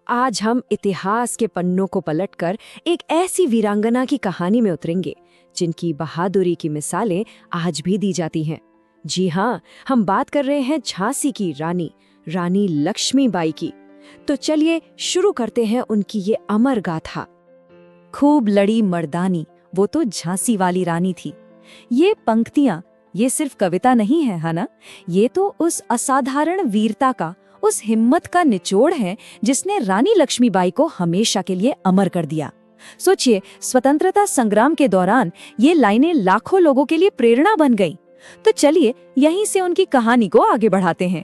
आज हम इतिहास के पन्नों को पलटकर एक ऐसी वीरांगना की कहानी में उतरेंगे जिनकी बहादुरी की मिसालें आज भी दी जाती हैं। जी हाँ, हम बात कर रहे हैं झांसी की रानी रानी लक्ष्मीबाई की। तो चलिए शुरू करते हैं उनकी ये अमर गाथा। खूब लड़ी मर्दानी, वो तो झांसी वाली रानी थी। ये पंक्तियां, ये सिर्फ कविता नहीं है, है ना? ये तो उस असाधारण वीरता का, उस हिम्मत का निचोड़ है जिसने रानी लक्ष्मीबाई को हमेशा के लिए अमर कर दिया। सोचिए, स्वतंत्रता संग्राम के दौरान ये लाइनें लाखों लोगों के लिए प्रेरणा बन गई। तो चलिए यहीं से उनकी कहानी को आगे बढ़ाते हैं।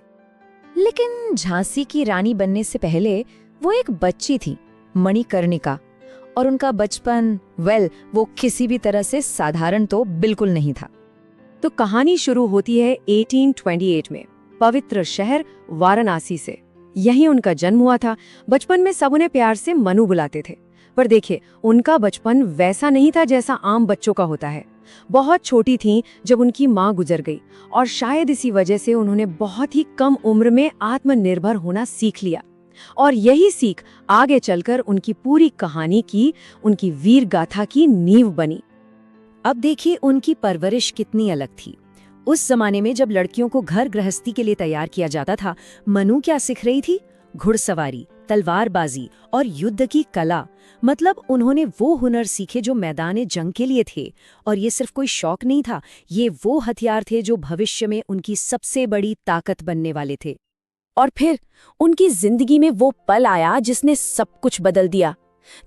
लेकिन झांसी की रानी बनने से पहले वो एक बच्ची थी, मणिकर्णिका। और उनका बचपन, वो किसी भी तरह से साधारण तो बिल्कुल नहीं था। तो कहानी शुरू होती है 1828 में, पवित्र शहर वाराणसी से। यहीं उनका जन्म हुआ था। बचपन में सब उन्हें प्यार से मनु बुलाते थे। पर देखिए, उनका बचपन वैसा नहीं था जैसा आम बच्चों का होता है। बहुत छोटी थीं जब उनकी माँ गुजर गई, और शायद इसी वजह से उन्होंने बहुत ही कम उम्र में आत्मनिर्भर होना सीख लिया। और यही सीख आगे चलकर उनकी पूरी कहानी की, उनकी वीर गाथा की नींव बनी। अब देखिए उनकी परवरिश कितनी अलग थी। उस जमाने में जब लड़कियों को घर गृहस्थी के लिए तैयार किया जाता था, मनु क्या सीख रही थी? घुड़सवारी, तलवारबाजी और युद्ध की कला। मतलब उन्होंने वो हुनर सीखे जो मैदान जंग के लिए थे। और ये सिर्फ कोई शौक नहीं था, ये वो हथियार थे जो भविष्य में उनकी सबसे बड़ी ताकत बनने वाले थे। और फिर उनकी जिंदगी में वो पल आया जिसने सब कुछ बदल दिया,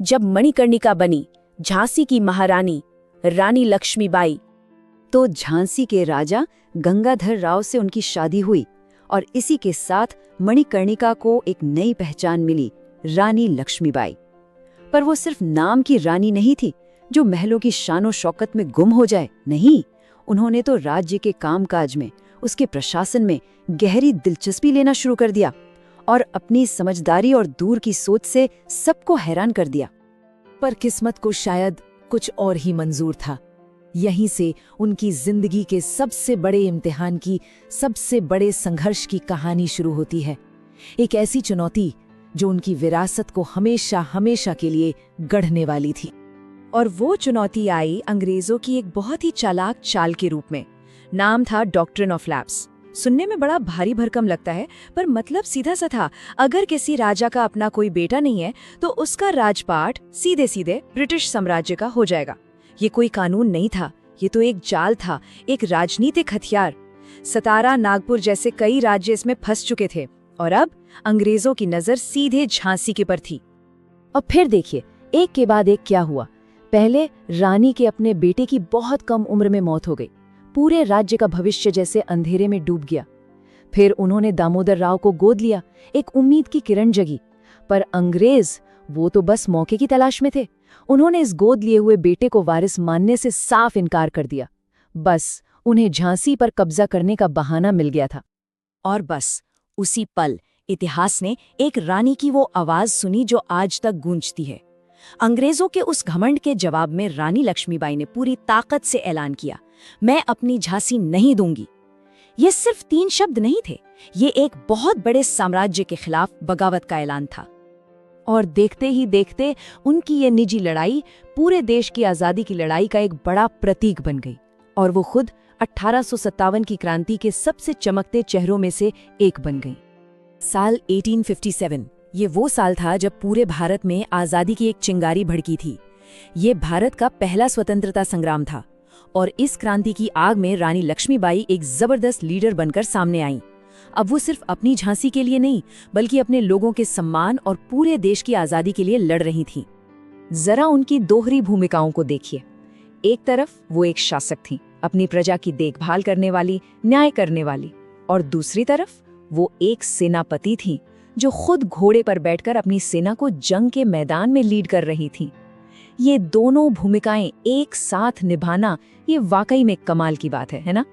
जब मणिकर्णिका बनी झांसी की महारानी रानी लक्ष्मीबाई। तो झांसी के राजा गंगाधर राव से उनकी शादी हुई, और इसी के साथ मणिकर्णिका को एक नई पहचान मिली, रानी लक्ष्मीबाई। पर वो सिर्फ नाम की रानी नहीं थी जो महलों की शानो शौकत में गुम हो जाए। नहीं, उन्होंने तो राज्य के कामकाज में, उसके प्रशासन में गहरी दिलचस्पी लेना शुरू कर दिया, और अपनी समझदारी और दूर की सोच से सबको हैरान कर दिया। पर किस्मत को शायद कुछ और ही मंजूर था। यहीं से उनकी जिंदगी के सबसे बड़े इम्तिहान की, सबसे बड़े संघर्ष की कहानी शुरू होती है। एक ऐसी चुनौती जो उनकी विरासत को हमेशा हमेशा के लिए गढ़ने वाली थी। और वो चुनौती आई अंग्रेजों की एक बहुत ही चालाक चाल के रूप में। नाम था डॉक्ट्रिन ऑफ लैप्स। सुनने में बड़ा भारी भरकम लगता है, पर मतलब सीधा सा था। अगर किसी राजा का अपना कोई बेटा नहीं है तो उसका राजपाट सीधे सीधे ब्रिटिश साम्राज्य का हो जाएगा। ये कोई कानून नहीं था, ये तो एक जाल था, एक राजनीतिक हथियार। सतारा, नागपुर जैसे कई राज्य इसमें फंस चुके थे, और अब अंग्रेजों की नजर सीधे झांसी के पर थी। और फिर देखिए, एक के बाद एक क्या हुआ। पहले रानी के अपने बेटे की बहुत कम उम्र में मौत हो गई। पूरे राज्य का भविष्य जैसे अंधेरे में डूब गया। फिर उन्होंने दामोदर राव को गोद लिया, एक उम्मीद की किरण जगी। पर अंग्रेज, वो तो बस मौके की तलाश में थे। उन्होंने इस गोद लिए हुए बेटे को वारिस मानने से साफ इनकार कर दिया। बस उन्हें झांसी पर कब्जा करने का बहाना मिल गया था। और बस उसी पल इतिहास ने एक रानी की वो आवाज सुनी जो आज तक गूंजती है। अंग्रेजों के उस घमंड के जवाब में रानी लक्ष्मीबाई ने पूरी ताकत से ऐलान किया, मैं अपनी झांसी नहीं दूंगी। ये सिर्फ 3 शब्द नहीं थे, ये एक बहुत बड़े साम्राज्य के खिलाफ बगावत का ऐलान था। और देखते ही देखते उनकी ये निजी लड़ाई पूरे देश की आजादी की लड़ाई का एक बड़ा प्रतीक बन गई, और वो खुद 1857 की क्रांति के सबसे चमकते चेहरों में से एक बन गई। साल 1857 ये वो साल था जब पूरे भारत में आजादी की एक चिंगारी भड़की थी। ये भारत का पहला स्वतंत्रता संग्राम था, और इस क्रांति की आग में रानी लक्ष्मीबाई एक जबरदस्त लीडर बनकर सामने आईं। अब वो सिर्फ अपनी झांसी के लिए नहीं, बल्कि अपने लोगों के सम्मान और पूरे देश की आजादी के लिए लड़ रही थीं। जरा उनकी दोहरी भूमिकाओं को देखिए। एक तरफ वो एक शासक थीं, अपनी प्रजा की देखभाल करने वाली, न्याय करने वाली, और दूसरी तरफ वो एक सेनापति थीं जो खुद घोड़े पर बैठकर अपनी सेना को जंग के मैदान में लीड कर रही थीं। ये दोनों भूमिकाएं एक साथ निभाना, ये वाकई में कमाल की बात है ना?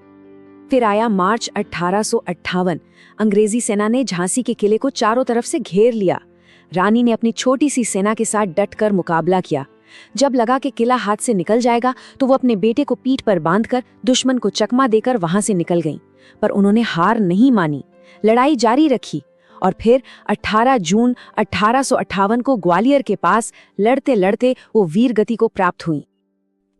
फिर आया मार्च 1858। अंग्रेजी सेना ने झांसी के किले को चारों तरफ से घेर लिया। रानी ने अपनी छोटी सी सेना के साथ डटकर मुकाबला किया। जब लगा कि किला हाथ से निकल जाएगा तो वो अपने बेटे को पीठ पर बांधकर दुश्मन को चकमा देकर वहां से निकल गईं। पर उन्होंने हार नहीं मानी, लड़ाई जारी रखी, और फिर 18 जून 1858 को ग्वालियर के पास लड़ते लड़ते वो वीर गति को प्राप्त हुई।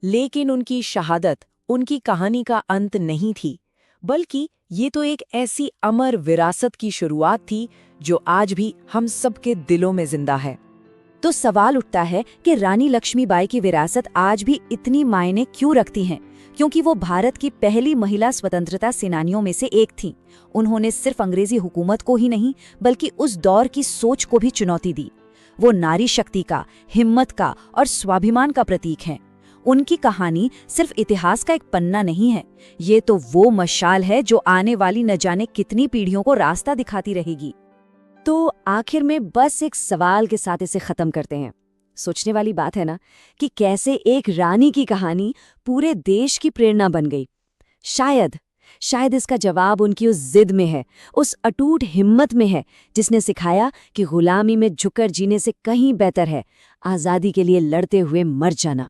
लेकिन उनकी शहादत उनकी कहानी का अंत नहीं थी, बल्कि ये तो एक ऐसी अमर विरासत की शुरुआत थी जो आज भी हम सबके दिलों में जिंदा है। तो सवाल उठता है कि रानी लक्ष्मीबाई की विरासत आज भी इतनी मायने क्यों रखती हैं? क्योंकि वो भारत की पहली महिला स्वतंत्रता सेनानियों में से एक थीं। उन्होंने सिर्फ अंग्रेजी हुकूमत को ही नहीं बल्कि उस दौर की सोच को भी चुनौती दी। वो नारी शक्ति का, हिम्मत का और स्वाभिमान का प्रतीक हैं। उनकी कहानी सिर्फ इतिहास का एक पन्ना नहीं है, ये तो वो मशाल है जो आने वाली न जाने कितनी पीढ़ियों को रास्ता दिखाती रहेगी। तो आखिर में बस एक सवाल के साथ इसे खत्म करते हैं। सोचने वाली बात है ना कि कैसे एक रानी की कहानी पूरे देश की प्रेरणा बन गई। शायद इसका जवाब उनकी उस जिद में है, उस अटूट हिम्मत में है जिसने सिखाया कि गुलामी में झुककर जीने से कहीं बेहतर है आज़ादी के लिए लड़ते हुए मर जाना।